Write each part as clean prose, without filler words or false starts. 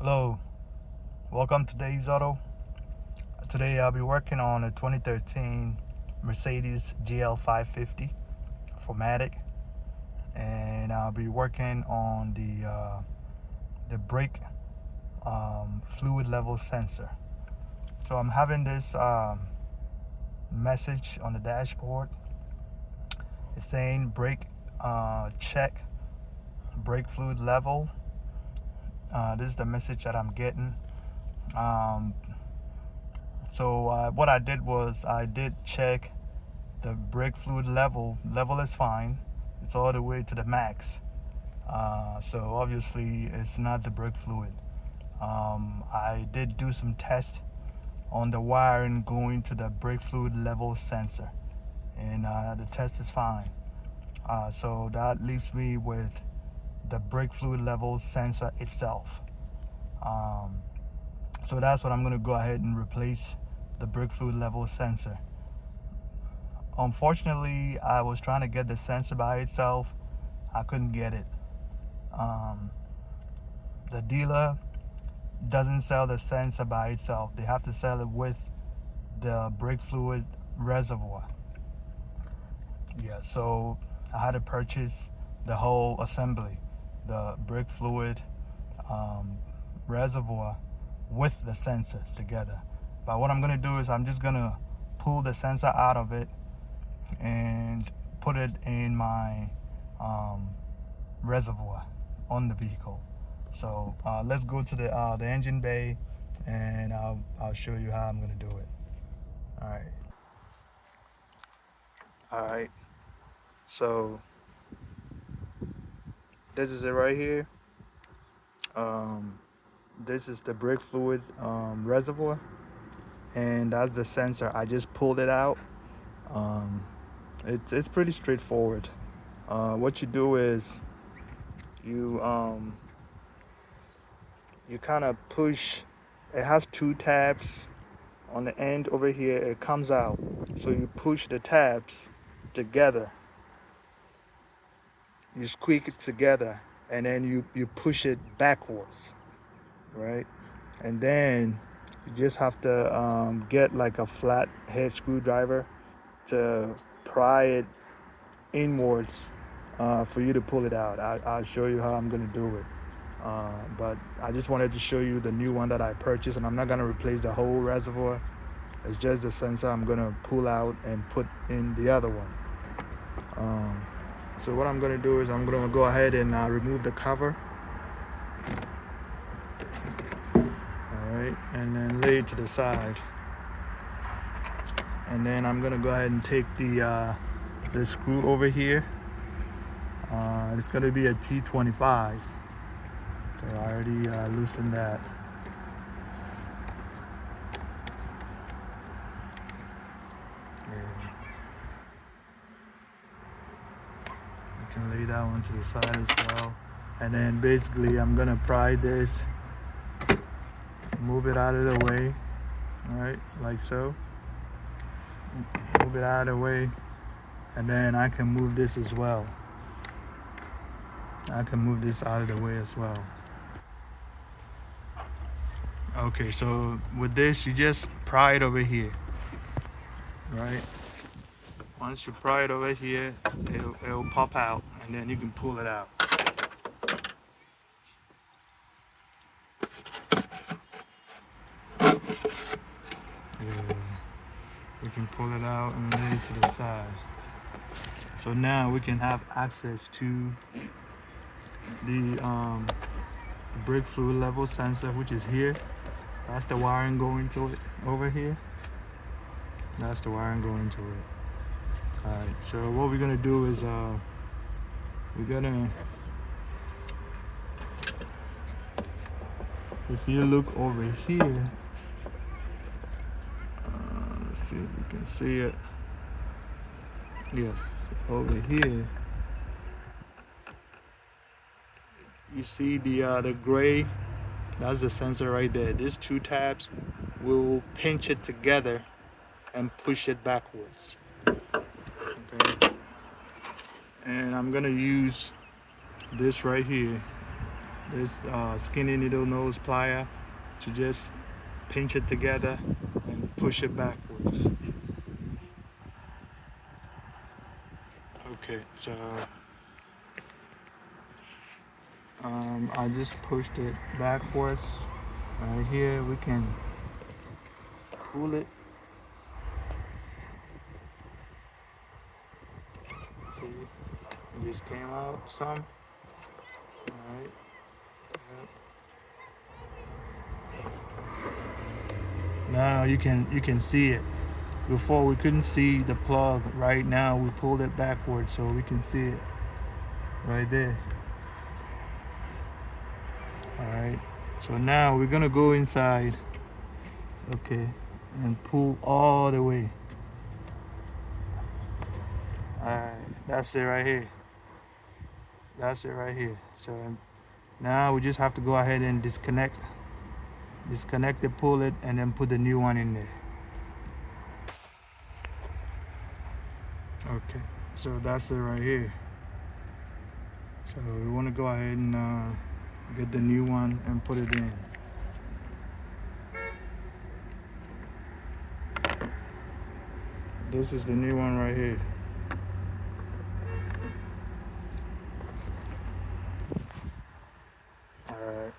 Hello, welcome to Dave's Auto. Today I'll be working on a 2013 Mercedes GL550 4MATIC, and I'll be working on the brake fluid level sensor. So I'm having this message on the dashboard. It's saying brake check, brake fluid level. This is the message that I'm getting. So what I did was I did check the brake fluid level. Level is fine. It's all the way to the max. So obviously it's not the brake fluid. I did do some tests on the wiring going to the brake fluid level sensor, and the test is fine. So that leaves me with the brake fluid level sensor itself. So that's what I'm going to go ahead and replace, the brake fluid level sensor. Unfortunately, I was trying to get the sensor by itself. I couldn't get it. The dealer doesn't sell the sensor by itself. They have to sell it with the brake fluid reservoir. Yeah, so I had to purchase the whole assembly, the brake fluid reservoir with the sensor together. But what I'm going to do is I'm just going to pull the sensor out of it and put it in my reservoir on the vehicle. So let's go to the engine bay, and I'll show you how I'm going to do it. All right, so this is it right here. This is the brake fluid reservoir, and that's the sensor. I just pulled it out. It's pretty straightforward. What you do is you kind of push. It has two tabs on the end over here. It comes out, so you push the tabs together. You squeak it together, and then you push it backwards, right? And then you just have to get like a flat head screwdriver to pry it inwards for you to pull it out. I'll show you how I'm going to do it. But I just wanted to show you the new one that I purchased, and I'm not going to replace the whole reservoir. It's just the sensor I'm going to pull out and put in the other one. So what I'm going to do is I'm going to go ahead and remove the cover. Alright, and then lay it to the side. And then I'm going to go ahead and take the screw over here. It's going to be a T25. So I already loosened that. You can lay that one to the side as well. And then basically I'm gonna pry this, move it out of the way, all right, like so. Move it out of the way, and then I can move this as well. I can move this out of the way as well. Okay, so with this, you just pry it over here, right? Once you pry it over here, it'll pop out, and then you can pull it out. We can pull it out and lay it to the side. So now we can have access to the brake fluid level sensor, which is here. That's the wiring going to it over here. That's the wiring going to it. All right, so what we're gonna do is we're gonna, if you look over here, let's see if you can see it. Yes, over here, you see the gray. That's the sensor right there. These two tabs will pinch it together and push it backwards. Okay. And I'm gonna use this right here this skinny needle nose plier to just pinch it together and push it backwards. Okay, so I just pushed it backwards. Right here, we can pull it. See, it just came out some. All right. Yep. Now you can see it. Before we couldn't see the plug. Right now we pulled it backwards so we can see it right there. All right. So now we're gonna go inside. Okay, and pull all the way. All right, that's it right here. That's it right here. So now we just have to go ahead and disconnect it, pull it, and then put the new one in there. Okay, so that's it right here. So we want to go ahead and get the new one and put it in. This is the new one right here. Alright,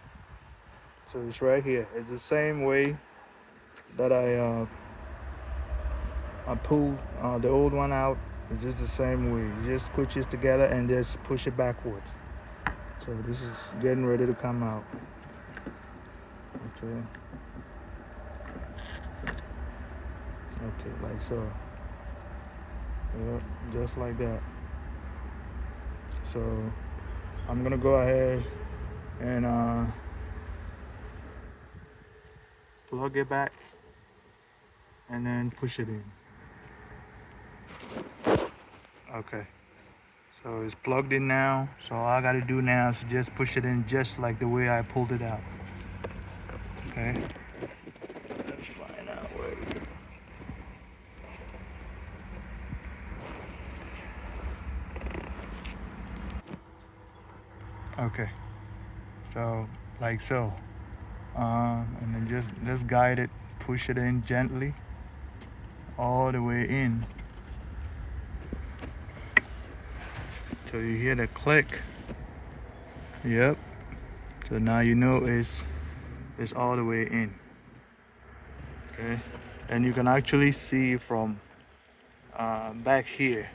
so it's right here. It's the same way that I pulled the old one out. It's just the same way. You just squish this together and just push it backwards. So this is getting ready to come out. Okay. Okay, like so. Yep, just like that. So I'm gonna go ahead and plug it back and then push it in. Okay, so it's plugged in now. So all I gotta do now is just push it in just like the way I pulled it out. Okay, let's find out where it is. Okay, so like so, and then just guide it, push it in gently all the way in till you hear the click. Yep. So now you know it's all the way in. Okay, and you can actually see from back here.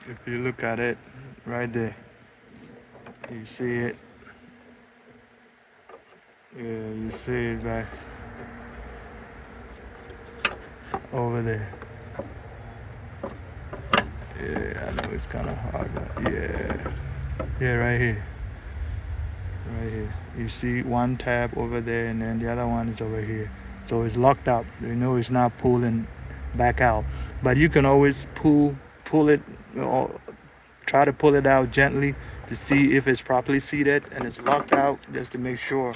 If you look at it right there, you see it. Yeah, you see it right over there. Yeah, I know it's kind of hard, but yeah, right here. Right here. You see one tab over there, and then the other one is over here. So it's locked up. You know it's not pulling back out. But you can always pull it, or try to pull it out gently to see if it's properly seated and it's locked out, just to make sure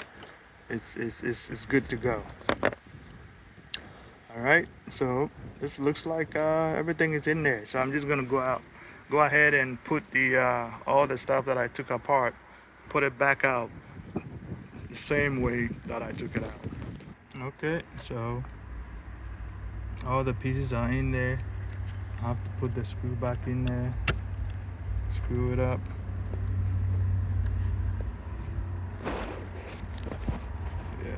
it's good to go. All right. So this looks like everything is in there. So I'm just gonna go ahead and put the all the stuff that I took apart, put it back out the same way that I took it out. Okay, so all the pieces are in there. I have to put the screw back in there, screw it up. Yeah,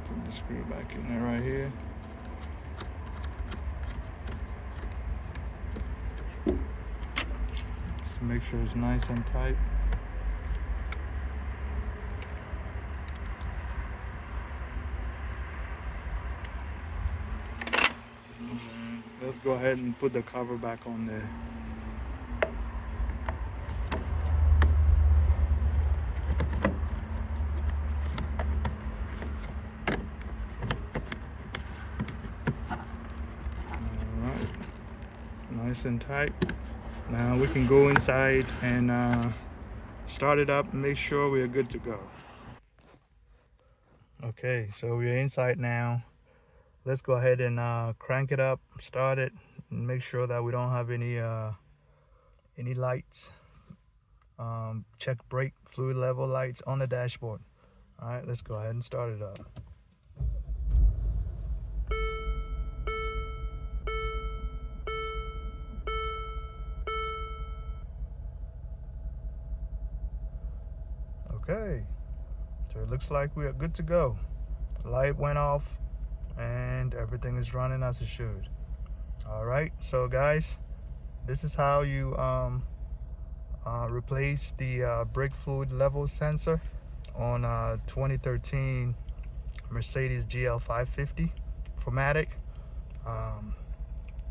put the screw back in there right here. Just make sure it's nice and tight. Let's go ahead and put the cover back on there. Alright, nice and tight. Now we can go inside and start it up and make sure we are good to go. Okay, so we're inside now. Let's go ahead and crank it up, start it, and make sure that we don't have any any lights. Check brake fluid level lights on the dashboard. All right, let's go ahead and start it up. Okay, so it looks like we are good to go. Light went off and everything is running as it should. All right, so guys, this is how you replace the brake fluid level sensor on 2013 Mercedes GL550 4MATIC.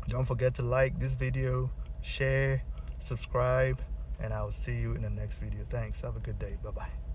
Don't forget to like this video, share, subscribe, and I will see you in the next video. Thanks. Have a good day. Bye-bye.